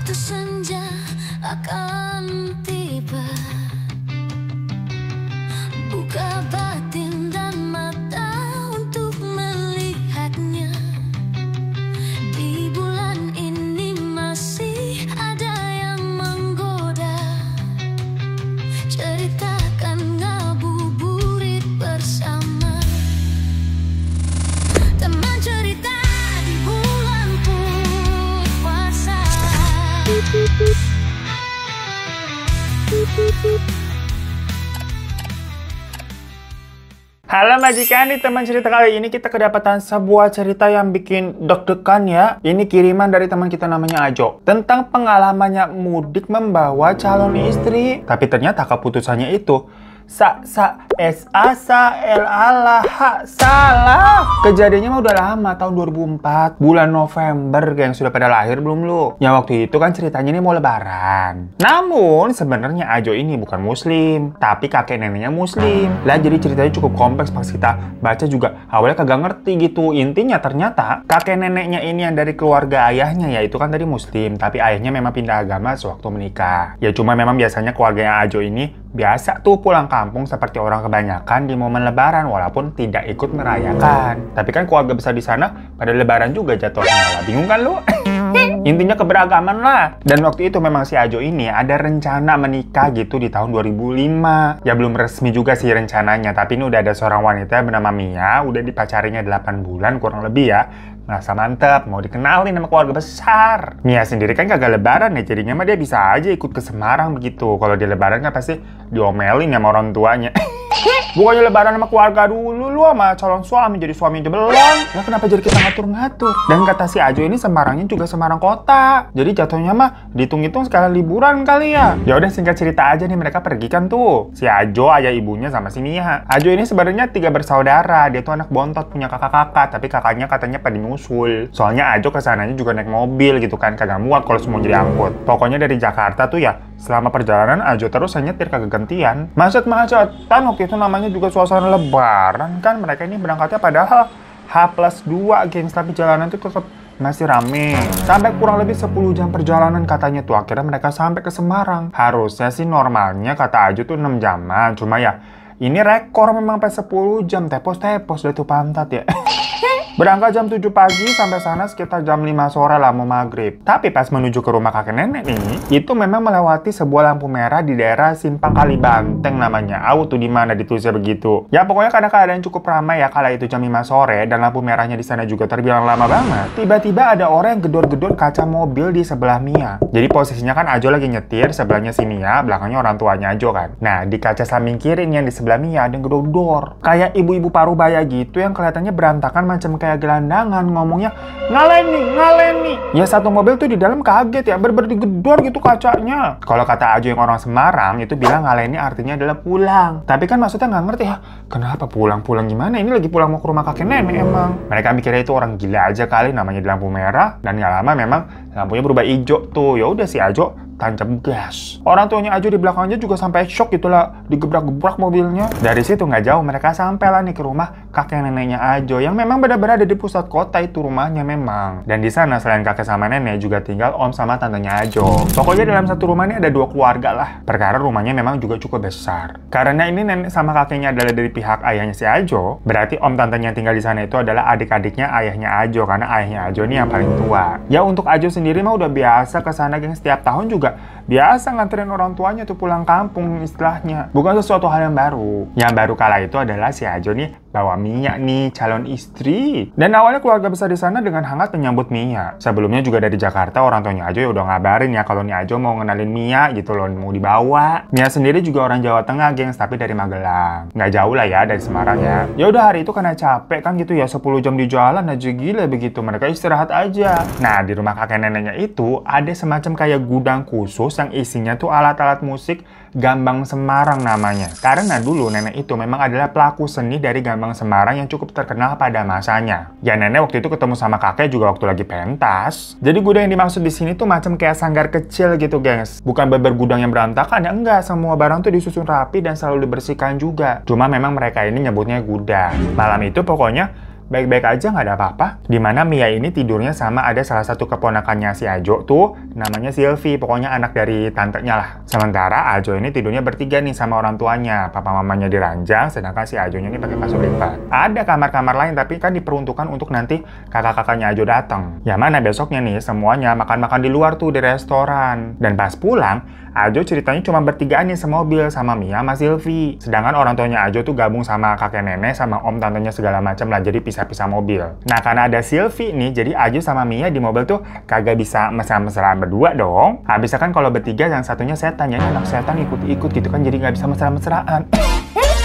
Waktu senja akan tiba, buka batin dan mata untuk melihatnya. Di bulan ini masih ada yang menggoda, ceritakan ngabuburit bersama. Teman cerita di bulan puasa. Halo majikan, di teman cerita kali ini kita kedapatan sebuah cerita yang bikin deg-degan ya. Ini kiriman dari teman kita namanya Ajo. Tentang pengalamannya mudik membawa calon istri. Tapi ternyata keputusannya itu salah. Kejadiannya mah udah lama, tahun 2004, bulan November, geng. Sudah pada lahir belum lu? Yang waktu itu kan ceritanya ini mau lebaran. Namun sebenarnya Ajo ini bukan muslim, tapi kakek neneknya muslim. Lah jadi ceritanya cukup kompleks, pas kita baca juga awalnya kagak ngerti gitu. Intinya ternyata kakek neneknya ini yang dari keluarga ayahnya ya itu kan tadi muslim, tapi ayahnya memang pindah agama sewaktu menikah. Ya cuma memang biasanya keluarganya Ajo ini biasa tuh pulang kampung seperti orang kebanyakan di momen lebaran walaupun tidak ikut merayakan. Tapi kan keluarga besar di sana pada lebaran juga jatuhnya lah. Bingung kan lu? Intinya keberagaman lah. Dan waktu itu memang si Ajo ini ada rencana menikah gitu di tahun 2005. Ya belum resmi juga sih rencananya, tapi ini udah ada seorang wanita bernama Mia, udah dipacarinya 8 bulan kurang lebih ya. Ngerasa mantep, mau dikenalin sama keluarga besar. Mia sendiri kan kagak lebaran ya, jadinya mah dia bisa aja ikut ke Semarang begitu. Kalau di lebaran kan pasti diomelin sama orang tuanya. Bukannya lebaran sama keluarga dulu, lu sama calon suami jadi suami aja belum. Lah kenapa jadi kita ngatur-ngatur? Dan kata si Ajo ini Semarangnya juga Semarang kota. Jadi jatuhnya mah dihitung-hitung sekalian liburan kali ya. Ya udah singkat cerita aja nih, mereka pergi kan tuh. Si Ajo, ayah ibunya sama si Mia. Ajo ini sebenarnya 3 bersaudara. Dia tuh anak bontot, punya kakak-kakak, tapi kakaknya katanya pada nyusul. Soalnya Ajo kesananya juga naik mobil gitu kan, kagak muat kalau semua jadi angkut. Pokoknya dari Jakarta tuh ya, selama perjalanan Ajo terus nyetir kagak gantian. Macet-macetan waktu itu namanya juga suasana lebaran kan. Mereka ini berangkatnya padahal H+2 gengs, tapi jalanan tuh tetap masih rame. Sampai kurang lebih 10 jam perjalanan katanya tuh. Akhirnya mereka sampai ke Semarang. Harusnya sih normalnya kata Ajo tuh 6 jaman. Cuma ya ini rekor memang sampai 10 jam. Tepos-tepos deh tuh pantat ya. Berangkat jam 7 pagi, sampai sana sekitar jam 5 sore lah mau maghrib. Tapi pas menuju ke rumah kakek nenek nih, itu memang melewati sebuah lampu merah di daerah Simpang Kalibanteng namanya. Tuh di mana ditulisnya begitu. Ya pokoknya karena keadaan cukup ramai ya kala itu jam 5 sore dan lampu merahnya di sana juga terbilang lama banget. Tiba-tiba ada orang yang gedor-gedor kaca mobil di sebelah Mia. Jadi posisinya kan Ajo lagi nyetir, sebelahnya si Mia, belakangnya orang tuanya Ajo kan. Nah di kaca samping kiri yang di sebelah Mia ada yang gedor-gedor. Kayak ibu-ibu parubaya gitu yang kelihatannya berantakan macam kayak gelandangan, ngomongnya ngaleni. Ya satu mobil tuh di dalam kaget ya, digedor gitu kacanya. Kalau kata Ajo yang orang Semarang itu bilang ngaleni artinya adalah pulang. Tapi kan maksudnya nggak ngerti ya, kenapa pulang gimana? Ini lagi pulang mau ke rumah kakek nenek emang. Mereka mikirnya itu orang gila aja kali, namanya di lampu merah dan nggak lama memang lampunya berubah hijau tuh. Ya udah si Ajo tancap gas. Orang tuanya Ajo di belakangnya juga sampai shock gitulah, digebrak-gebrak mobilnya. Dari situ nggak jauh mereka sampai lah nih ke rumah kakek neneknya Ajo yang memang benar-benar ada di pusat kota itu rumahnya memang. Dan di sana selain kakek sama nenek juga tinggal om sama tantenya Ajo. Pokoknya dalam satu rumah ini ada 2 keluarga lah. Perkara rumahnya memang juga cukup besar. Karena ini nenek sama kakeknya adalah dari pihak ayahnya si Ajo, berarti om tantenya yang tinggal di sana itu adalah adik-adiknya ayahnya Ajo karena ayahnya Ajo ini yang paling tua. Ya untuk Ajo sendiri mah udah biasa ke sana geng, setiap tahun juga biasa nganterin orang tuanya tuh pulang kampung istilahnya. Bukan sesuatu hal yang baru. Yang baru kala itu adalah si Ajo nih bawa Mia nih calon istri. Dan awalnya keluarga besar di sana dengan hangat menyambut Mia. Sebelumnya juga dari Jakarta orang tuanya Ajo ya udah ngabarin ya kalau nih Ajo mau ngenalin Mia gitu loh, mau dibawa. Mia sendiri juga orang Jawa Tengah gengs, tapi dari Magelang. Nggak jauh lah ya dari Semarang ya. Ya udah hari itu karena capek kan gitu ya, 10 jam di jalan aja gila begitu. Mereka istirahat aja. Nah di rumah kakek neneknya itu ada semacam kayak gudang khusus yang isinya tuh alat-alat musik Gambang Semarang namanya. Karena dulu nenek itu memang adalah pelaku seni dari Gambang Semarang yang cukup terkenal pada masanya. Ya nenek waktu itu ketemu sama kakek juga waktu lagi pentas. Jadi gudang yang dimaksud di sini tuh macam kayak sanggar kecil gitu, gengs. Bukan beber gudang yang berantakan ya, enggak. Semua barang tuh disusun rapi dan selalu dibersihkan juga. Cuma memang mereka ini nyebutnya gudang. Malam itu pokoknya baik-baik aja, nggak ada apa-apa. Dimana Mia ini tidurnya sama ada salah satu keponakannya si Ajo tuh, namanya Sylvie, pokoknya anak dari tantenya lah. Sementara Ajo ini tidurnya bertiga nih sama orang tuanya, papa mamanya di ranjang, sedangkan si Ajonya ini pakai kasur lipat. Ada kamar-kamar lain tapi kan diperuntukkan untuk nanti kakak-kakaknya Ajo datang. Ya mana besoknya nih semuanya makan-makan di luar tuh di restoran. Dan pas pulang, Ajo ceritanya cuma bertigaan nih semobil sama Mia sama Sylvie. Sedangkan orang tuanya Ajo tuh gabung sama kakek nenek sama om tantenya segala macam lah, jadi pisah-pisah mobil. Nah karena ada Sylvie nih, jadi Ajo sama Mia di mobil tuh kagak bisa mesra-mesraan berdua dong. Habisnya kan kalau bertiga yang satunya setan, ya anak setan ikut-ikut gitu kan, jadi nggak bisa mesra-mesraan.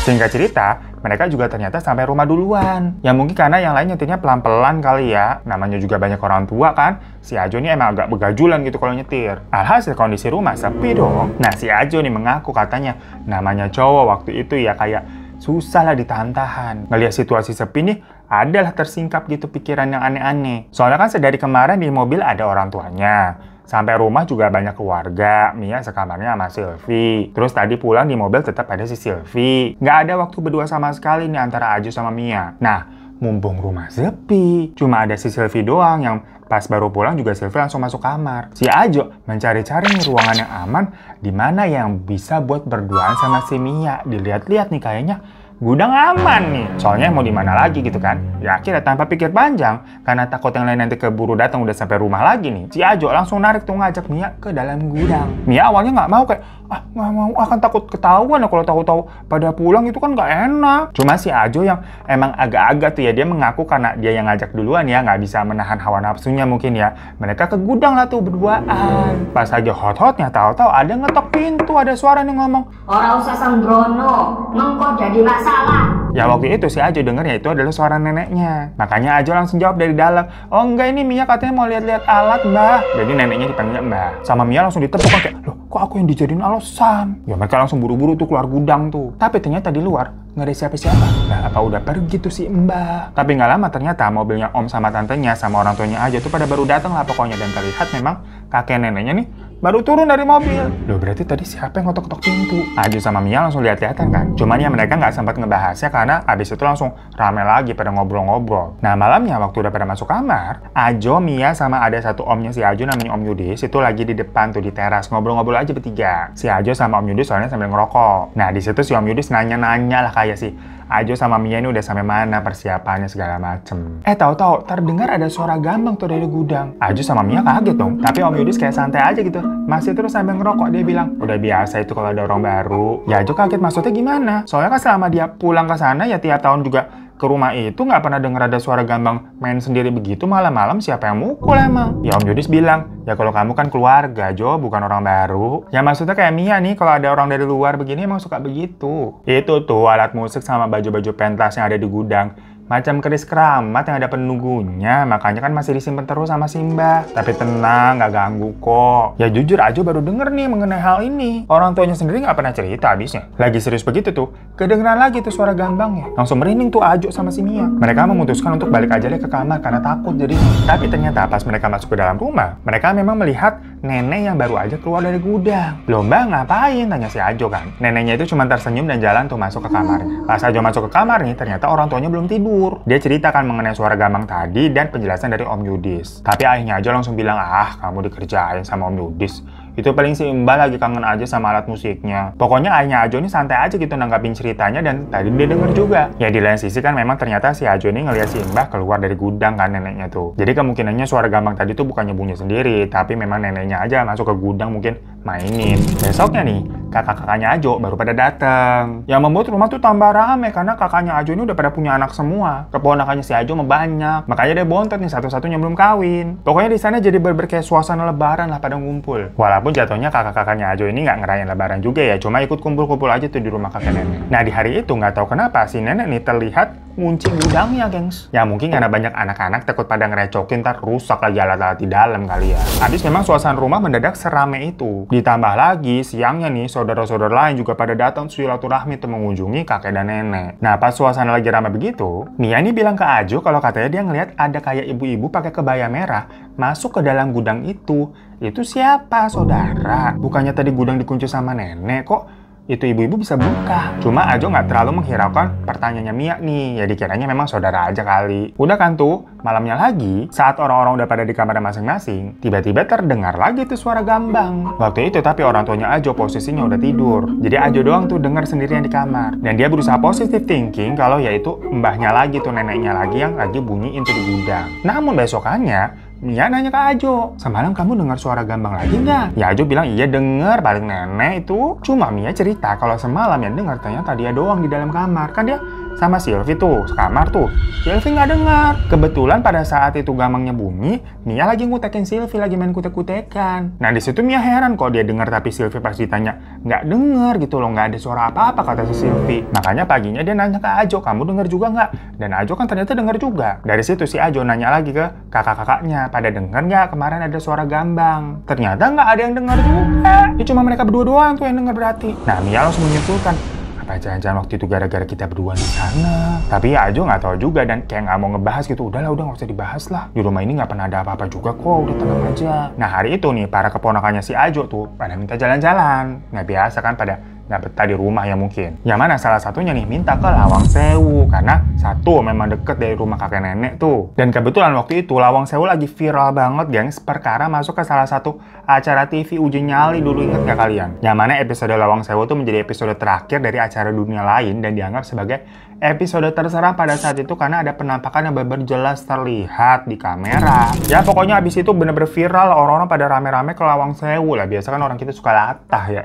Singkat cerita, mereka juga ternyata sampai rumah duluan. Ya mungkin karena yang lain nyetirnya pelan-pelan kali ya. Namanya juga banyak orang tua kan. Si Ajo ini emang agak begajulan gitu kalau nyetir. Alhasil kondisi rumah sepi dong. Nah si Ajo nih mengaku katanya namanya cowok waktu itu ya kayak susah lah ditahan-tahan. Ngelihat situasi sepi nih, adalah tersingkap gitu pikiran yang aneh-aneh. Soalnya kan sedari kemarin di mobil ada orang tuanya. Sampai rumah juga banyak keluarga, Mia sekamarnya sama Sylvie. Terus tadi pulang di mobil tetap ada si Sylvie. Nggak ada waktu berdua sama sekali nih antara Ajo sama Mia. Nah, mumpung rumah sepi, cuma ada si Sylvie doang yang pas baru pulang juga Sylvie langsung masuk kamar. Si Ajo mencari-cari nih ruangan yang aman, di mana yang bisa buat berduaan sama si Mia. Dilihat-lihat nih kayaknya gudang aman nih. Soalnya mau di mana lagi gitu kan. Ya akhirnya tanpa pikir panjang, karena takut yang lain nanti keburu datang udah sampai rumah lagi nih, si Ajo langsung narik tuh ngajak Mia ke dalam gudang. Mia awalnya nggak mau, kayak nggak mau, akan takut ketahuan ya kalau tahu-tahu pada pulang itu kan nggak enak. Cuma si Ajo yang emang agak-agak tuh ya, dia mengaku karena dia yang ngajak duluan ya, nggak bisa menahan hawa nafsunya mungkin ya. Mereka ke gudang lah tuh berduaan. Pas lagi hot-hotnya tahu-tahu ada ngetok pintu, ada suara nih ngomong, "Ora usah sembrono, mengko jadi masalah." Ya waktu itu si Ajo dengernya itu adalah suara neneknya. Makanya Ajo langsung jawab dari dalam, "Oh enggak, ini Mia katanya mau lihat-lihat alat, Mbah." Jadi neneknya dipanggilnya Mbah. Sama Mia langsung ditepuk kan, kayak, "Loh kok aku yang dijadiin alasan?" Ya mereka langsung buru-buru tuh keluar gudang tuh. Tapi ternyata di luar nggak ada siapa-siapa. Nah apa udah pergi tuh si Mbah. Tapi nggak lama ternyata mobilnya om sama tantenya sama orang tuanya Ajo tuh pada baru datang lah pokoknya. Dan terlihat memang kakek neneknya nih baru turun dari mobil. Loh berarti tadi siapa yang ngetok-ketok pintu? Ajo sama Mia langsung lihat-lihatan kan. Cuman ya mereka nggak sempat ngebahasnya karena abis itu langsung rame lagi pada ngobrol-ngobrol. Nah malamnya waktu udah pada masuk kamar, Ajo, Mia sama ada satu omnya si Ajo namanya Om Yudis itu lagi di depan tuh di teras ngobrol-ngobrol aja bertiga. Si Ajo sama Om Yudis soalnya sambil ngerokok. Nah di situ si Om Yudis nanya-nanya lah kayak si Ajo sama Mia ini udah sampai mana persiapannya segala macem. Tahu-tahu terdengar ada suara gambang tuh dari gudang. Ajo sama Mia kaget dong. Tapi Om Yudis kayak santai aja gitu. Masih terus sambil ngerokok. Dia bilang, udah biasa itu kalau ada orang baru. Ya Ajo kaget, maksudnya gimana? Soalnya kan selama dia pulang ke sana ya tiap tahun juga ke rumah itu nggak pernah dengar ada suara gambang main sendiri begitu malam-malam. Siapa yang mukul emang? Ya Om Yudis bilang, ya kalau kamu kan keluarga Jo, bukan orang baru. Ya maksudnya kayak Mia nih, kalau ada orang dari luar begini emang suka begitu. Itu tuh alat musik sama baju-baju pentas yang ada di gudang. Macam keris keramat yang ada penunggunya, makanya kan masih disimpan terus sama Simba. Tapi tenang, nggak ganggu kok. Ya jujur Ajo baru denger nih mengenai hal ini. Orang tuanya sendiri nggak pernah cerita habisnya. Lagi serius begitu tuh, kedengeran lagi tuh suara gambangnya. Langsung merinding tuh Ajo sama si Mia. Mereka memutuskan untuk balik aja deh ke kamar karena takut jadi. Tapi ternyata pas mereka masuk ke dalam rumah, mereka memang melihat nenek yang baru aja keluar dari gudang. Loh Mbak ngapain? Tanya si Ajo kan. Neneknya itu cuma tersenyum dan jalan tuh masuk ke kamarnya. Pas Ajo masuk ke kamar nih, ternyata orang tuanya belum tidur. Dia ceritakan mengenai suara gambang tadi dan penjelasan dari Om Yudis. Tapi ayahnya aja langsung bilang, kamu dikerjain sama Om Yudis. Itu paling si Mbak lagi kangen aja sama alat musiknya. Pokoknya ayahnya Ajo ini santai aja gitu nanggapin ceritanya dan tadi dia denger juga. Ya di lain sisi kan memang ternyata si Ajo ini ngeliat si Mbak keluar dari gudang kan neneknya tuh. Jadi kemungkinannya suara gambang tadi tuh bukan nyembunyi sendiri, tapi memang neneknya aja masuk ke gudang mungkin mainin. Besoknya nih, kakak-kakaknya Ajo baru pada datang. Yang membuat rumah tuh tambah rame karena kakaknya Ajo ini udah pada punya anak semua. Keponakannya si Ajo banyak. Makanya dia bontot nih satu-satunya belum kawin. Pokoknya di sana jadi berkayak suasana lebaran lah pada ngumpul. Walaupun jatuhnya kakak-kakaknya Ajo ini nggak ngerayain lebaran juga ya, cuma ikut kumpul-kumpul aja tuh di rumah kakek nenek. Nah di hari itu nggak tahu kenapa si nenek nih terlihat ngunci gudangnya, gengs. Ya mungkin karena banyak anak-anak takut pada ngerecokin, ntar rusak lagi alat-alat di dalam kali ya. Habis memang suasana rumah mendadak serame itu. Ditambah lagi siangnya nih saudara-saudara lain juga pada datang silaturahmi untuk mengunjungi kakek dan nenek. Nah pas suasana lagi ramai begitu, Mia ini bilang ke Ajo kalau katanya dia ngelihat ada kayak ibu-ibu pakai kebaya merah masuk ke dalam gudang itu. Itu siapa saudara? Bukannya tadi gudang dikunci sama nenek, kok itu ibu-ibu bisa buka. Cuma Ajo nggak terlalu menghiraukan pertanyaannya Mia nih. Ya dikiranya memang saudara aja kali. Udah kan tuh, malamnya lagi, saat orang-orang udah pada di kamar masing-masing, tiba-tiba terdengar lagi tuh suara gambang. Waktu itu tapi orang tuanya Ajo posisinya udah tidur. Jadi Ajo doang tuh dengar sendirian di kamar. Dan dia berusaha positive thinking kalau yaitu mbahnya lagi tuh, neneknya lagi yang lagi bunyiin tuh di gudang. Namun besokannya, Mia nanya ke Ajo, semalam kamu dengar suara gambang lagi nggak? Ya Ajo bilang iya denger, paling nenek itu. Cuma Mia cerita kalau semalam yang dengar ternyata dia doang di dalam kamar. Kan dia sama Silvi tuh, sekamar tuh. Silvi nggak dengar. Kebetulan pada saat itu gambangnya bunyi, Mia lagi ngutekin Silvi, lagi main kutek-kutekan. Nah di situ Mia heran kok dia dengar, tapi Silvi pas ditanya nggak denger gitu loh, nggak ada suara apa-apa kata si Silvi. Makanya paginya dia nanya ke Ajo, kamu denger juga nggak? Dan Ajo kan ternyata denger juga. Dari situ si Ajo nanya lagi ke kakak-kakaknya, pada denger nggak kemarin ada suara gambang? Ternyata nggak ada yang denger juga. Ya cuma mereka berdua doang tuh yang denger berarti. Nah Mia langsung menyimpulkan, apa jangan-jangan waktu itu gara-gara kita berdua di sana? Tapi ya Ajo nggak tahu juga dan kayak nggak mau ngebahas gitu. Udahlah, udah nggak usah dibahas lah. Di rumah ini nggak pernah ada apa-apa juga kok. Udah tenang aja. Nah hari itu nih para keponakannya si Ajo tuh pada minta jalan-jalan. Nggak biasa kan, pada nggak betah di rumah ya mungkin. Yang mana salah satunya nih minta ke Lawang Sewu karena satu memang deket dari rumah kakek nenek tuh. Dan kebetulan waktu itu Lawang Sewu lagi viral banget gengs, perkara masuk ke salah satu acara TV uji nyali dulu, inget gak kalian? Yang mana episode Lawang Sewu tuh menjadi episode terakhir dari acara dunia lain dan dianggap sebagai episode terserah pada saat itu karena ada penampakan yang benar-benar jelas terlihat di kamera. Ya pokoknya abis itu bener-bener viral, orang-orang pada rame-rame ke Lawang Sewu lah. Biasa kan orang kita suka latah ya.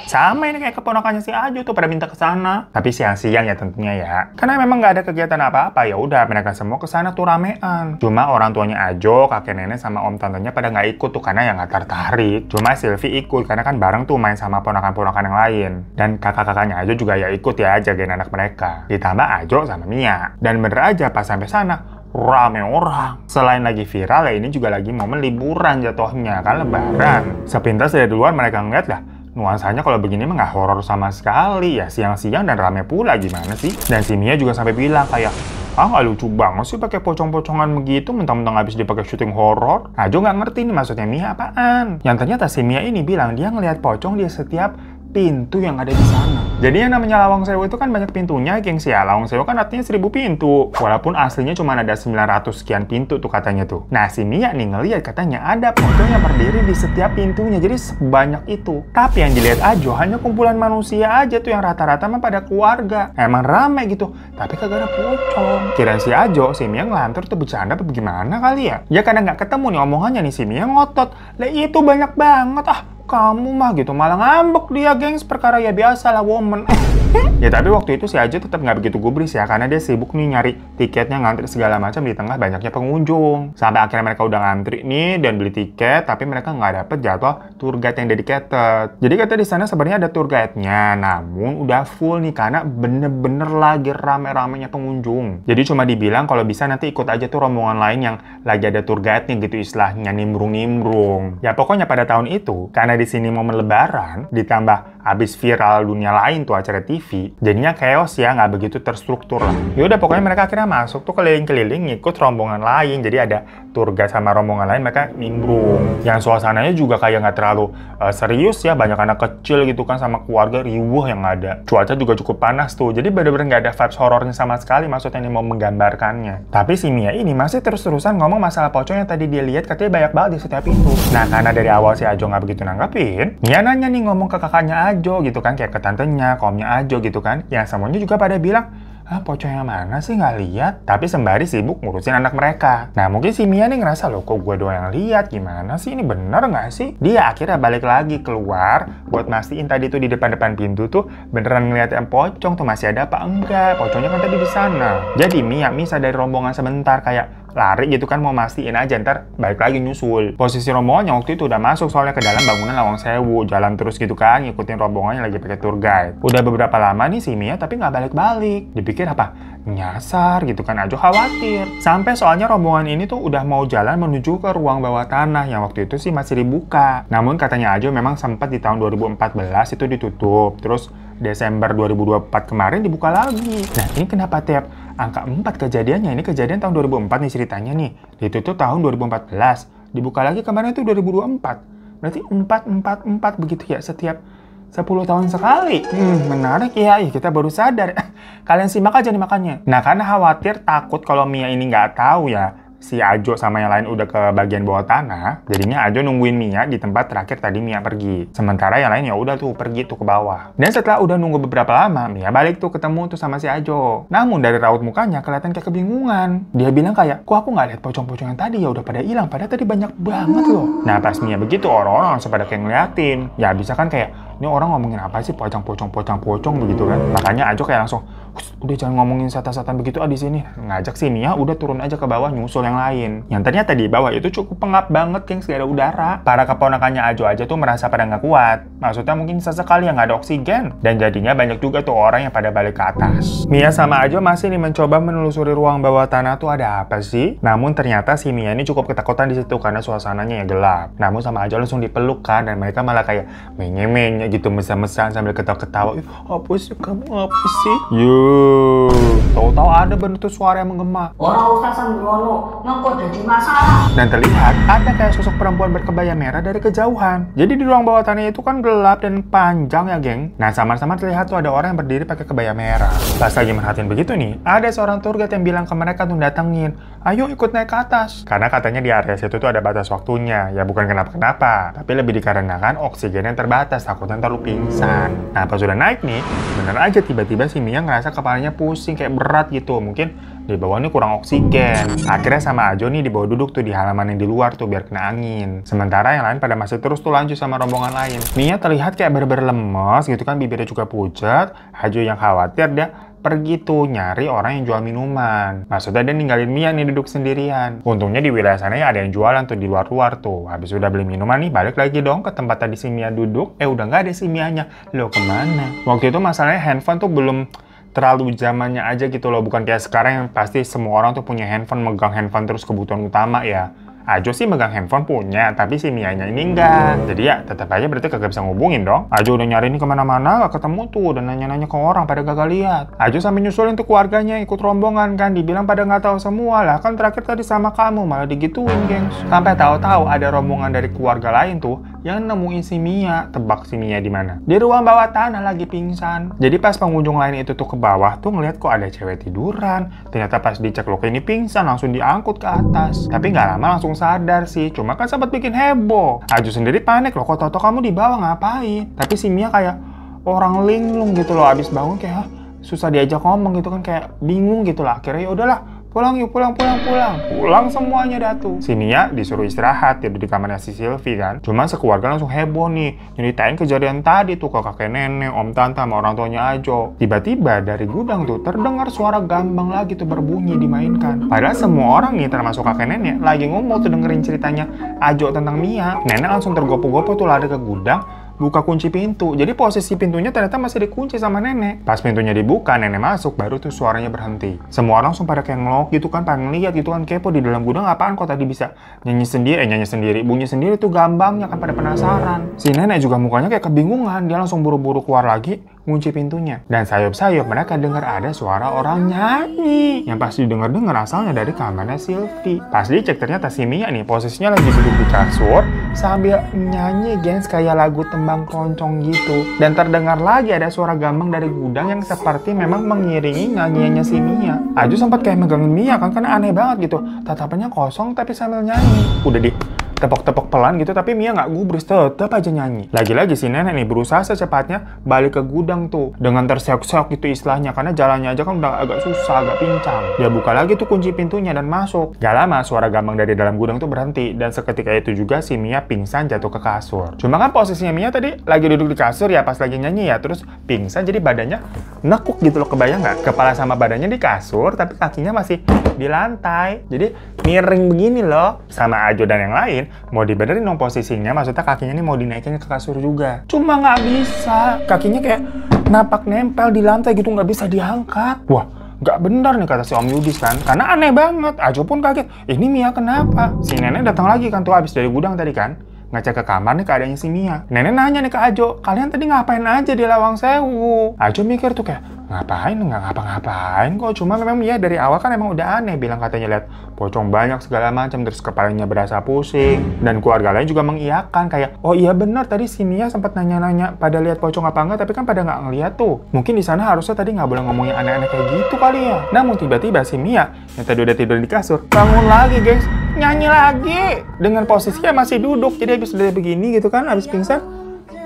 Sama ini kayak keponakannya si Ajo tuh pada minta ke sana. Tapi siang-siang ya tentunya ya. Karena memang nggak ada kegiatan apa-apa, ya udah mereka semua ke sana tuh ramean. Cuma orang tuanya Ajo, kakek nenek sama om tantenya pada nggak ikut tuh karena yang nggak tertarik. Cuma Silvi ikut karena kan bareng tuh main sama ponakan-ponakan yang lain. Dan kakak-kakaknya Ajo juga ya ikut ya jagain anak mereka. Ditambah Ajo sama Mia. Dan bener aja pas sampai sana rame orang. Selain lagi viral ya ini juga lagi momen liburan jatuhnya kan, lebaran. Sepintas dari duluan mereka ngeliat lah, nuansanya kalau begini mah nggak horor sama sekali ya, siang-siang dan rame pula gimana sih? Dan si Mia juga sampai bilang kayak, nggak lucu banget sih pakai pocong-pocongan begitu, mentang-mentang habis dipakai syuting horor. Ajo nggak ngerti nih maksudnya Mia apaan. Yang ternyata si Mia ini bilang dia ngelihat pocong di setiap pintu yang ada di sana. Jadi yang namanya Lawang Sewu itu kan banyak pintunya, gengs ya. Lawang Sewu kan artinya 1000 pintu. Walaupun aslinya cuma ada 900 sekian pintu tuh katanya tuh. Nah si Mia nih ngeliat katanya ada pocong yang berdiri di setiap pintunya. Jadi sebanyak itu. Tapi yang dilihat Ajo hanya kumpulan manusia aja tuh yang rata-rata mah pada keluarga. Emang rame gitu. Tapi kagak ada pocong. Kirain si Ajo, si Mia ngelantur tuh bercanda apa gimana kali ya? Ya karena nggak ketemu nih omongannya nih si Mia ngotot. Lah itu banyak banget kamu mah gitu, malah ngambek dia gengs, perkara ya biasa lah woman. Ya tapi waktu itu si Ajo tetap nggak begitu gubris ya, karena dia sibuk nih nyari tiketnya, ngantri segala macam di tengah banyaknya pengunjung. Sampai akhirnya mereka udah ngantri nih dan beli tiket, tapi mereka nggak dapet jadwal tour guide yang dedicated. Jadi kata di sana sebenarnya ada tour guide-nya, namun udah full nih karena bener-bener lagi rame-ramenya pengunjung. Jadi cuma dibilang kalau bisa nanti ikut aja tuh rombongan lain yang lagi ada tour guide-nya gitu istilahnya, nimbrung-nimbrung. Ya pokoknya pada tahun itu, karena di sini momen lebaran, ditambah habis viral dunia lain tuh acara TV, jadinya chaos ya, nggak begitu terstruktur lah. Yaudah pokoknya mereka akhirnya masuk tuh keliling-keliling ngikut rombongan lain, jadi ada tour guide sama rombongan lain mereka nimbrung. Yang suasananya juga kayak nggak terlalu serius ya, banyak anak kecil gitu kan sama keluarga riuh yang ada. Cuaca juga cukup panas tuh, jadi bener-bener nggak ada vibes horornya sama sekali maksudnya nih mau menggambarkannya. Tapi si Mia ini masih terus-terusan ngomong masalah pocong yang tadi dia lihat katanya banyak banget di setiap pintu. Nah karena dari awal si Ajo nggak begitu nanggapin, Mia nanya nih ngomong ke kakaknya Ajo gitu kan, kayak ke tantenya, ke omnya Ajo gitu kan, yang semuanya juga pada bilang, pocong yang mana sih nggak lihat? Tapi sembari sibuk ngurusin anak mereka. Nah mungkin si Mia nih ngerasa, loh kok gue doang yang lihat, gimana sih, ini bener nggak sih? Dia akhirnya balik lagi keluar buat mastiin tadi tuh di depan-depan pintu tuh beneran ngeliat yang pocong tuh masih ada apa enggak, pocongnya kan tadi di sana. Jadi Mia misah dari rombongan sebentar kayak lari gitu kan, mau mastiin aja ntar balik lagi nyusul. Posisi rombongannya waktu itu udah masuk soalnya ke dalam bangunan Lawang Sewu, jalan terus gitu kan ngikutin rombongannya lagi pakai tour guide. Udah beberapa lama nih si Mia tapi nggak balik-balik. Dipikir apa? Nyasar gitu kan, Ajo khawatir. Sampai soalnya rombongan ini tuh udah mau jalan menuju ke ruang bawah tanah yang waktu itu sih masih dibuka. Namun katanya Ajo memang sempat di tahun 2014 itu ditutup. Terus Desember 2024 kemarin dibuka lagi. Nah ini kenapa tiap angka 4 kejadiannya? Ini kejadian tahun 2004 nih ceritanya nih. Ditutup tahun 2014. Dibuka lagi kemarin itu 2024. Berarti 4 begitu ya setiap 10 tahun sekali. Menarik ya. Kita baru sadar. Kalian simak aja nih makannya. Nah, karena khawatir takut kalau Mia ini nggak tahu ya si Ajo sama yang lain udah ke bagian bawah tanah, jadinya Ajo nungguin Mia di tempat terakhir tadi Mia pergi. Sementara yang lain ya udah tuh pergi tuh ke bawah. Dan setelah udah nunggu beberapa lama, Mia balik tuh ketemu tuh sama si Ajo. Namun dari raut mukanya kelihatan kayak kebingungan. Dia bilang kayak, kok aku nggak lihat pocong-pocong yang tadi ya udah pada hilang, padahal tadi banyak banget loh. Nah pas Mia begitu orang-orang langsung pada kayak ngeliatin. Ya bisa kan kayak, ini orang ngomongin apa sih pocong begitu kan. Makanya Ajo kayak langsung, udah jangan ngomongin setan-setan begitu di sini. Ngajak si Mia udah turun aja ke bawah nyusul yang lain. Yang ternyata di bawah itu cukup pengap banget, gengs, gak ada udara. Para keponakannya Ajo aja tuh merasa pada nggak kuat. Maksudnya mungkin sesekali yang nggak ada oksigen. Dan jadinya banyak juga tuh orang yang pada balik ke atas. Mia sama Ajo masih nih mencoba menelusuri ruang bawah tanah tuh ada apa sih. Namun ternyata si Mia ini cukup ketakutan di situ karena suasananya ya gelap. Namun sama Ajo langsung dipeluk kan, dan mereka malah kayak menye-menye gitu, mesra-mesraan sambil ketawa-ketawa. Apa sih kamu, apa sih? Tahu-tahu ada bentuk suara yang menggema. Orang Ustaz Sembrono, mengko jadi masalah. Dan terlihat ada kayak sosok perempuan berkebaya merah dari kejauhan. Jadi di ruang bawah tanah itu kan gelap dan panjang ya, geng. Nah, sama-sama terlihat tuh ada orang yang berdiri pakai kebaya merah. Pas lagi merhatiin begitu nih, ada seorang tour guide yang bilang ke mereka tuh datengin, ayo ikut naik ke atas. Karena katanya di area situ tuh ada batas waktunya. Ya bukan kenapa-kenapa, tapi lebih dikarenakan oksigen yang terbatas, takutnya ntar lu pingsan. Nah, pas sudah naik nih, bener aja tiba-tiba si Mia ngerasa kepalanya pusing kayak berat gitu. Mungkin di bawah ini kurang oksigen. Akhirnya sama Ajo nih dibawa duduk tuh di halaman yang di luar tuh biar kena angin. Sementara yang lain pada masih terus tuh lanjut sama rombongan lain. Mia terlihat kayak bener-bener lemes gitu kan, bibirnya juga pucat. Ajo yang khawatir dia pergi tuh nyari orang yang jual minuman. Maksudnya dia ninggalin Mia nih duduk sendirian. Untungnya di wilayah sana ya ada yang jualan tuh di luar-luar tuh. Habis udah beli minuman nih, balik lagi dong ke tempat tadi si Mia duduk. Udah nggak ada si Mianya. Loh kemana? Waktu itu masalahnya handphone tuh belum terlalu zamannya aja gitu loh. Bukan kayak sekarang yang pasti semua orang tuh punya handphone, megang handphone terus kebutuhan utama ya. Ajo sih megang handphone punya, tapi si Mianya ini enggak. Jadi ya tetap aja berarti kagak bisa ngubungin dong. Ajo udah nyari ini kemana-mana, gak ketemu tuh. Dan nanya-nanya ke orang, pada gagal lihat. Ajo sampai nyusulin tuh keluarganya, ikut rombongan kan. Dibilang pada nggak tahu semua lah. Kan terakhir tadi sama kamu, malah digituin, gengs. Sampai tahu-tahu ada rombongan dari keluarga lain tuh yang nemuin si Mia. Tebak si Mia di mana? Di ruang bawah tanah lagi pingsan. Jadi pas pengunjung lain itu tuh ke bawah tuh ngeliat kok ada cewek tiduran. Ternyata pas dicek loh ini pingsan, langsung diangkut ke atas. Tapi nggak lama langsung sadar sih, cuma kan sempat bikin heboh. Ajo sendiri panik loh, kok Toto kamu di bawah ngapain? Tapi si Mia kayak orang linglung gitu loh, abis bangun kayak susah diajak ngomong gitu kan, kayak bingung gitu lah. Akhirnya ya udahlah, pulang yuk, pulang semuanya datu. Si Mia disuruh istirahat, tidur di kamarnya si Sylvie kan. Cuma sekeluarga langsung heboh nih, nyeritain kejadian tadi tuh ke kakek nenek, om tante, sama orang tuanya Ajo. Tiba-tiba dari gudang tuh terdengar suara gambang lagi tuh berbunyi dimainkan. Padahal semua orang nih termasuk kakek nenek lagi ngomong tuh dengerin ceritanya Ajo tentang Mia. Nenek langsung tergopoh-gopoh tuh lari ke gudang, buka kunci pintu. Jadi posisi pintunya ternyata masih dikunci sama nenek. Pas pintunya dibuka, nenek masuk, baru tuh suaranya berhenti. Semua orang langsung pada kayak ngelok gitu kan, pengen lihat gitu kan, kepo di dalam gudang apaan kok tadi bisa nyanyi sendiri, bunyi sendiri tuh gambangnya kan, pada penasaran. Si nenek juga mukanya kayak kebingungan, dia langsung buru-buru keluar lagi, ngunci pintunya. Dan sayup-sayup mereka dengar ada suara orang nyanyi. Yang pasti dengar asalnya dari kamarnya Sylvie. Pas dicek ternyata si Mia nih posisinya lagi duduk di kasur sambil nyanyi, gengs, kayak lagu tembang keroncong gitu. Dan terdengar lagi ada suara gambang dari gudang yang seperti memang mengiringi nyanyiannya si Mia. Ajo sempat kayak megangin Mia kan, karena aneh banget gitu. Tatapannya kosong tapi sambil nyanyi. Udah tepok-tepok pelan gitu, tapi Mia nggak gubris, tetap aja nyanyi. Lagi-lagi si nenek nih berusaha secepatnya balik ke gudang tuh dengan terseok-seok gitu istilahnya, karena jalannya aja kan udah agak susah, agak pincang. Dia buka lagi tuh kunci pintunya dan masuk. Gak lama suara gambang dari dalam gudang tuh berhenti, dan seketika itu juga si Mia pingsan jatuh ke kasur. Cuma kan posisinya Mia tadi lagi duduk di kasur ya pas lagi nyanyi ya, terus pingsan jadi badannya nekuk gitu loh, kebayang nggak? Kepala sama badannya di kasur tapi kakinya masih di lantai, jadi miring begini loh. Sama Ajo dan yang lain mau dibenerin dong posisinya, maksudnya kakinya nih mau dinaikin ke kasur juga. Cuma nggak bisa, kakinya kayak napak nempel di lantai gitu, nggak bisa diangkat. Wah, nggak benar nih kata si Om Yudis kan, karena aneh banget. Ajo pun kaget, ini Mia kenapa? Si nenek datang lagi kan tuh abis dari gudang tadi kan. ngecek ke kamar nih keadaannya si Mia. Nenek nanya nih ke Ajo, kalian tadi ngapain aja di Lawang Sewu? Ajo mikir tuh kayak, ngapain? Nggak ngapa-ngapain kok. Cuma memang Mia dari awal kan emang udah aneh. Bilang katanya lihat pocong banyak segala macam, terus kepalanya berasa pusing. Dan keluarga lain juga mengiyakan kayak, oh iya benar tadi si Mia sempat nanya-nanya pada lihat pocong apa enggak, tapi kan pada nggak ngeliat tuh. Mungkin di sana harusnya tadi nggak boleh ngomongin aneh-aneh kayak gitu kali ya. Namun tiba-tiba si Mia yang tadi udah tidur di kasur bangun lagi guys, nyanyi lagi dengan posisinya masih duduk. Jadi habis dari begini gitu kan, habis pingsan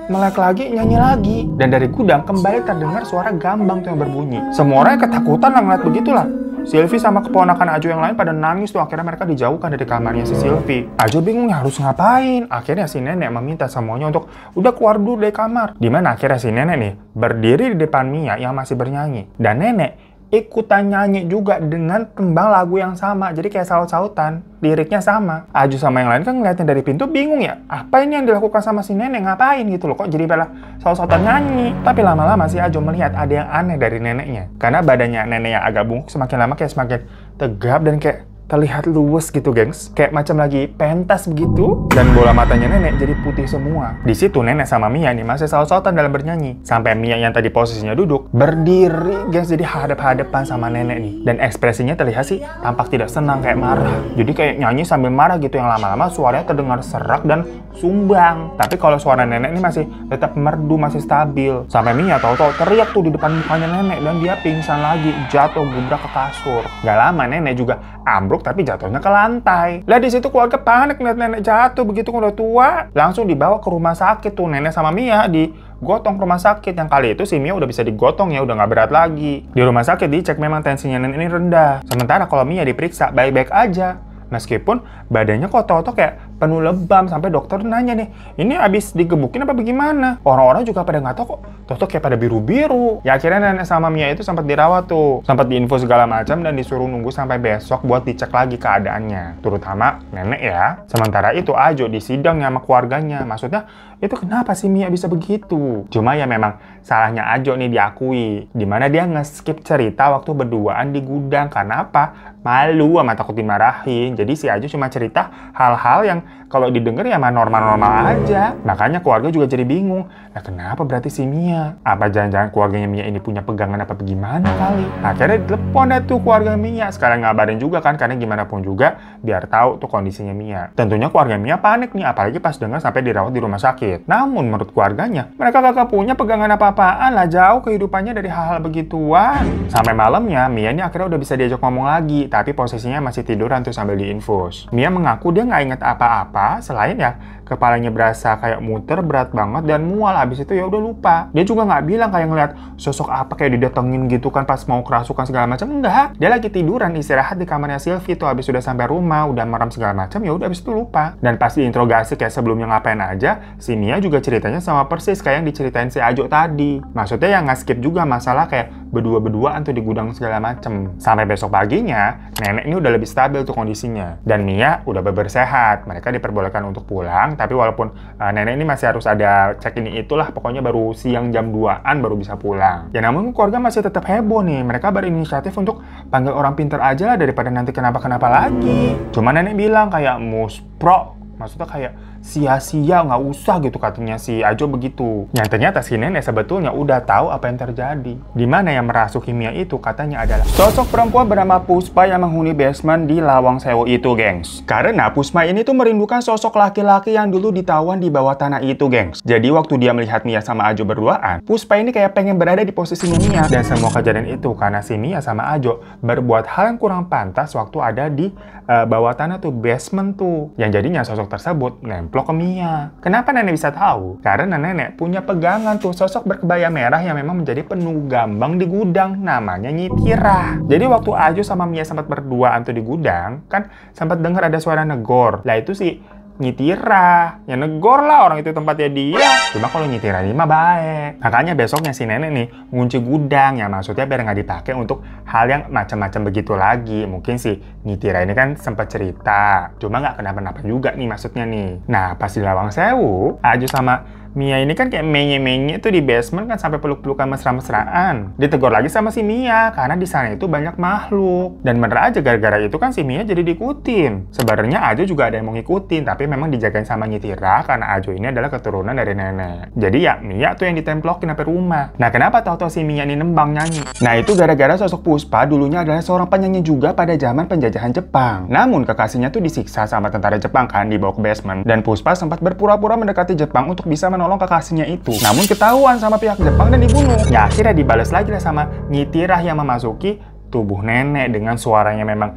melek lagi, nyanyi lagi. Dan dari gudang kembali terdengar suara gambang tuh yang berbunyi. Semua orang ketakutan lah ngeliat begitulah. Sylvie sama keponakan Ajo yang lain pada nangis tuh. Akhirnya mereka dijauhkan dari kamarnya si Sylvie. Ajo bingung harus ngapain. Akhirnya si nenek meminta semuanya untuk udah keluar dulu dari kamar. Dimana akhirnya si nenek nih berdiri di depan Mia yang masih bernyanyi. Dan nenek ikutan nyanyi juga dengan tembang lagu yang sama. Jadi kayak saut-sautan, liriknya sama. Ajo sama yang lain kan ngeliatnya dari pintu bingung ya. Apa ini yang dilakukan sama si nenek? Ngapain gitu loh, kok jadi pada saut-sautan nyanyi. Tapi lama-lama si Ajo melihat ada yang aneh dari neneknya. Karena badannya nenek yang agak bungkuk semakin lama kayak semakin tegap dan kayak terlihat luwes gitu gengs, kayak macam lagi pentas begitu. Dan bola matanya nenek jadi putih semua. Di situ nenek sama Mia nih masih saut-sautan dalam bernyanyi. Sampai Mia yang tadi posisinya duduk berdiri gengs, jadi hadap-hadapan sama nenek nih. Dan ekspresinya terlihat sih tampak tidak senang, kayak marah. Jadi kayak nyanyi sambil marah gitu, yang lama-lama suaranya terdengar serak dan sumbang. Tapi kalau suara nenek ini masih tetap merdu, masih stabil. Sampai Mia tahu-tahu teriak tuh di depan mukanya nenek dan dia pingsan lagi, jatuh gubrak ke kasur. Gak lama nenek juga ambruk tapi jatuhnya ke lantai. Lah di situ keluarga panik lihat nenek jatuh begitu kan udah tua. Langsung dibawa ke rumah sakit tuh, nenek sama Mia digotong ke rumah sakit. Yang kali itu si Mia udah bisa digotong ya, udah nggak berat lagi. Di rumah sakit dicek memang tensinya nenek ini rendah. Sementara kalau Mia diperiksa baik-baik aja. Meskipun badannya kok tau-tau kayak penuh lebam, sampai dokter nanya nih, ini abis digebukin apa bagaimana? Orang-orang juga pada nggak tahu kok, tau-tau kayak pada biru-biru. Ya akhirnya nenek sama Mia itu sempat dirawat tuh, sempat diinfus segala macam dan disuruh nunggu sampai besok buat dicek lagi keadaannya, terutama nenek ya. Sementara itu Ajo disidang sama keluarganya, maksudnya itu kenapa sih Mia bisa begitu? Cuma ya memang salahnya Ajo nih diakui, dimana dia nge-skip cerita waktu berduaan di gudang. Karena apa? Malu sama takut dimarahin. Jadi si Ajo cuma cerita hal-hal yang kalau didengar ya mah normal-normal aja. Makanya keluarga juga jadi bingung. Nah kenapa berarti si Mia? Apa jangan-jangan keluarganya Mia ini punya pegangan apa bagaimana kali? Akhirnya ditelepon deh tuh keluarga Mia. Sekarang ngabarin juga kan, karena gimana pun juga biar tahu tuh kondisinya Mia. Tentunya keluarga Mia panik nih, apalagi pas dengar sampai dirawat di rumah sakit. Namun menurut keluarganya, mereka kagak punya pegangan apa-apaan lah, jauh kehidupannya dari hal-hal begituan. Sampai malamnya Mia ini akhirnya udah bisa diajak ngomong lagi, tapi posisinya masih tiduran tuh sambil diinfus. Mia mengaku dia nggak inget apa-apa selain ya kepalanya berasa kayak muter berat banget dan mual. Habis itu ya udah lupa. Dia juga nggak bilang kayak ngeliat sosok apa kayak didatengin gitu kan pas mau kerasukan segala macam. Enggak, dia lagi tiduran istirahat di kamarnya Sylvie tuh. Habis udah sampai rumah udah merem segala macam, ya udah habis itu lupa. Dan pas diinterogasi kayak sebelumnya ngapain aja, si Mia juga ceritanya sama persis kayak yang diceritain si Ajo tadi. Maksudnya yang nggak skip juga masalah kayak berdua-berduaan tuh di gudang segala macem. Sampai besok paginya nenek ini udah lebih stabil tuh kondisinya, dan Mia udah bersehat. Mereka diperbolehkan untuk pulang, tapi walaupun nenek ini masih harus ada cek ini itulah, pokoknya baru siang jam 2-an baru bisa pulang. Ya namun keluarga masih tetap heboh nih. Mereka berinisiatif untuk panggil orang pintar aja lah daripada nanti kenapa-kenapa lagi. Cuma nenek bilang kayak muspro, maksudnya kayak sia-sia, nggak usah gitu katanya si Ajo begitu. Yang ternyata si nenek sebetulnya udah tahu apa yang terjadi. Dimana yang merasuki Mia itu katanya adalah sosok perempuan bernama Puspa yang menghuni basement di Lawang Sewu itu, gengs. Karena Puspa ini tuh merindukan sosok laki-laki yang dulu ditawan di bawah tanah itu, gengs. Jadi waktu dia melihat Mia sama Ajo berduaan, Puspa ini kayak pengen berada di posisinya Mia. Dan semua kejadian itu karena si Mia sama Ajo berbuat hal yang kurang pantas waktu ada di bawah tanah tuh, basement tuh. Yang jadinya sosok tersebut nemplok ke Mia. Kenapa nenek bisa tahu? Karena nenek punya pegangan tuh sosok berkebaya merah yang memang menjadi penunggu gambang di gudang, namanya Nyi Tira. Jadi waktu Ajo sama Mia sempat berduaan tuh di gudang, kan sempat dengar ada suara negor. Lah itu sih Nyi Tira, ya negor lah, orang itu tempatnya dia. Cuma kalau Nyi Tira ini mah baik. Makanya besoknya si nenek nih ngunci gudang, ya maksudnya biar nggak dipakai untuk hal yang macam-macam begitu lagi. Mungkin si Nyi Tira ini kan sempat cerita, cuma nggak kenapa-napa juga nih maksudnya nih. Nah pas di Lawang Sewu, Ajo sama Mia ini kan kayak menye-menye tuh di basement kan sampai peluk-pelukan mesra-mesraan. Ditegur lagi sama si Mia karena di sana itu banyak makhluk. Dan bener aja gara-gara itu kan si Mia jadi diikutin. Sebenarnya Ajo juga ada yang mau ngikutin, tapi memang dijagain sama Nyitira karena Ajo ini adalah keturunan dari nenek. Jadi ya Mia tuh yang ditemplokin sampai rumah. Nah kenapa tahu-tahu si Mia ini nembang nyanyi? Nah itu gara-gara sosok Puspa dulunya adalah seorang penyanyi juga pada zaman penjajahan Jepang. Namun kekasihnya tuh disiksa sama tentara Jepang kan, dibawa ke basement. Dan Puspa sempat berpura-pura mendekati Jepang untuk bisa menolong kekasihnya itu. Namun ketahuan sama pihak Jepang dan dibunuh. Ya akhirnya dibalas lagi lah sama Nyitira yang memasuki tubuh nenek dengan suaranya memang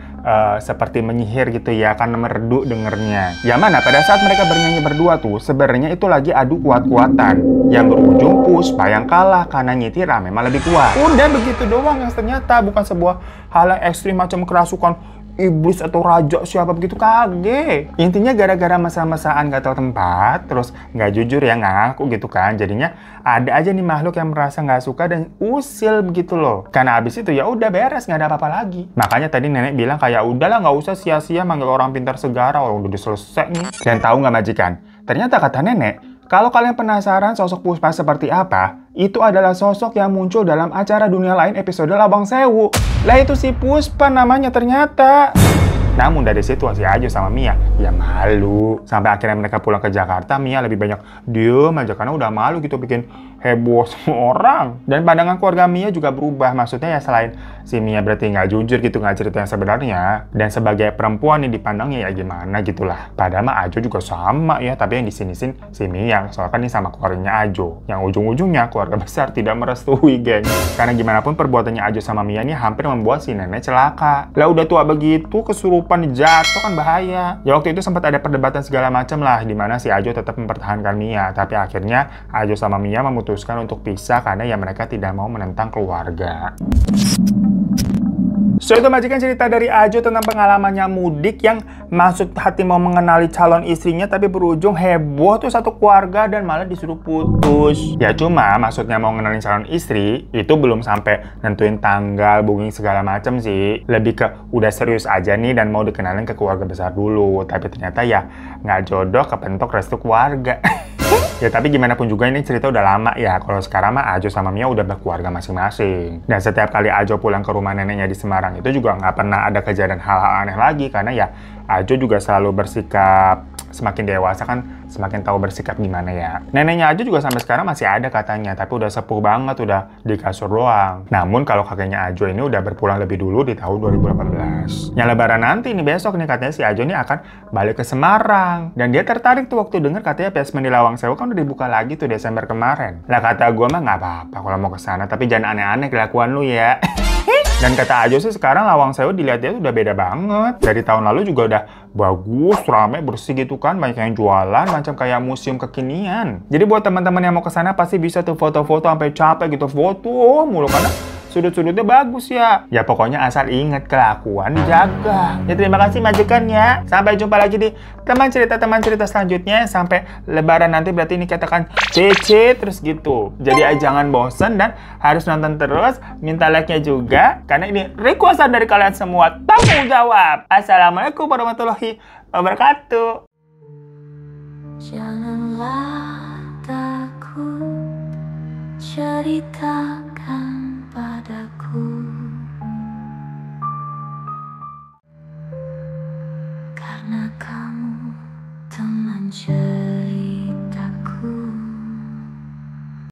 seperti menyihir gitu ya, karena merdu dengernya. Ya mana pada saat mereka bernyanyi berdua tuh sebenarnya itu lagi adu kuat-kuatan. Yang berujung Puspa yang kalah karena Nyitira memang lebih kuat. Udah begitu doang, yang ternyata bukan sebuah hal yang ekstrim macam kerasukan iblis atau raja siapa begitu, kage. Intinya gara-gara masa-masaan gak tahu tempat, terus nggak jujur ya ngaku gitu kan, jadinya ada aja nih makhluk yang merasa nggak suka dan usil begitu loh. Karena abis itu ya udah beres, nggak ada apa-apa lagi. Makanya tadi nenek bilang kayak udahlah nggak usah sia-sia manggil orang pintar segara, orang udah selesai nih. Dan tahu nggak majikan? Ternyata kata nenek, kalau kalian penasaran sosok Puspa seperti apa, itu adalah sosok yang muncul dalam acara dunia lain episode Lawang Sewu. Lah itu si Puspa namanya ternyata. Namun dari situ si Ajo sama Mia ya malu. Sampai akhirnya mereka pulang ke Jakarta, Mia lebih banyak diem aja karena udah malu gitu bikin heboh semua orang. Dan pandangan keluarga Mia juga berubah. Maksudnya ya selain si Mia berarti nggak jujur gitu, nggak cerita yang sebenarnya. Dan sebagai perempuan nih dipandangnya ya gimana gitulah. Padahal mah Ajo juga sama ya, tapi yang disini-sin si Mia. Soalnya kan ini sama keluarganya Ajo. Yang ujung-ujungnya keluarga besar tidak merestui, geng. Karena gimana pun perbuatannya Ajo sama Mia ini hampir membuat si nenek celaka. Lah udah tua begitu, kesurupan jatuh kan bahaya. Ya waktu itu sempat ada perdebatan segala macam lah, dimana si Ajo tetap mempertahankan Mia. Tapi akhirnya Ajo sama Mia memutuskan untuk pisah karena ya mereka tidak mau menentang keluarga. So itu majikan cerita dari Ajo tentang pengalamannya mudik yang maksud hati mau mengenali calon istrinya tapi berujung heboh tuh satu keluarga dan malah disuruh putus. Ya cuma maksudnya mau ngenalin calon istri itu belum sampai nentuin tanggal, booking segala macam sih. Lebih ke udah serius aja nih dan mau dikenalin ke keluarga besar dulu. Tapi ternyata ya nggak jodoh kepentok restu keluarga. Ya tapi gimana pun juga ini cerita udah lama ya. Kalau sekarang mah Ajo sama Mia udah berkeluarga masing-masing. Dan setiap kali Ajo pulang ke rumah neneknya di Semarang itu juga nggak pernah ada kejadian hal-hal aneh lagi. Karena ya Ajo juga selalu bersikap semakin dewasa kan semakin tahu bersikap gimana ya. Neneknya Ajo juga sampai sekarang masih ada katanya, tapi udah sepuh banget, udah di kasur doang. Namun kalau kakeknya Ajo ini udah berpulang lebih dulu di tahun 2018. Yang lebaran nanti nih besok nih katanya si Ajo ini akan balik ke Semarang. Dan dia tertarik tuh waktu denger katanya basement di Lawang Sewu kan udah dibuka lagi tuh Desember kemarin. Lah kata gue mah nggak apa-apa kalau mau ke sana, tapi jangan aneh-aneh kelakuan lu ya. Dan kata Ajo sih sekarang Lawang Sewu dilihat-lihat udah beda banget. Dari tahun lalu juga udah bagus, rame, bersih gitu kan. Banyak yang jualan, macam kayak museum kekinian. Jadi buat teman-teman yang mau ke sana pasti bisa tuh foto-foto sampai capek gitu. Foto mulu karena sudut-sudutnya bagus ya. Ya pokoknya asal inget kelakuan dijaga. Ya terima kasih majikan ya. Sampai jumpa lagi di teman cerita selanjutnya. Sampai lebaran nanti berarti ini katakan CC terus gitu. Jadi jangan bosen dan harus nonton terus. Minta like-nya juga. Karena ini requestan dari kalian semua. Tanggung jawab. Assalamualaikum warahmatullahi wabarakatuh. Janganlah takut ceritakan padaku, karena kamu teman cerita.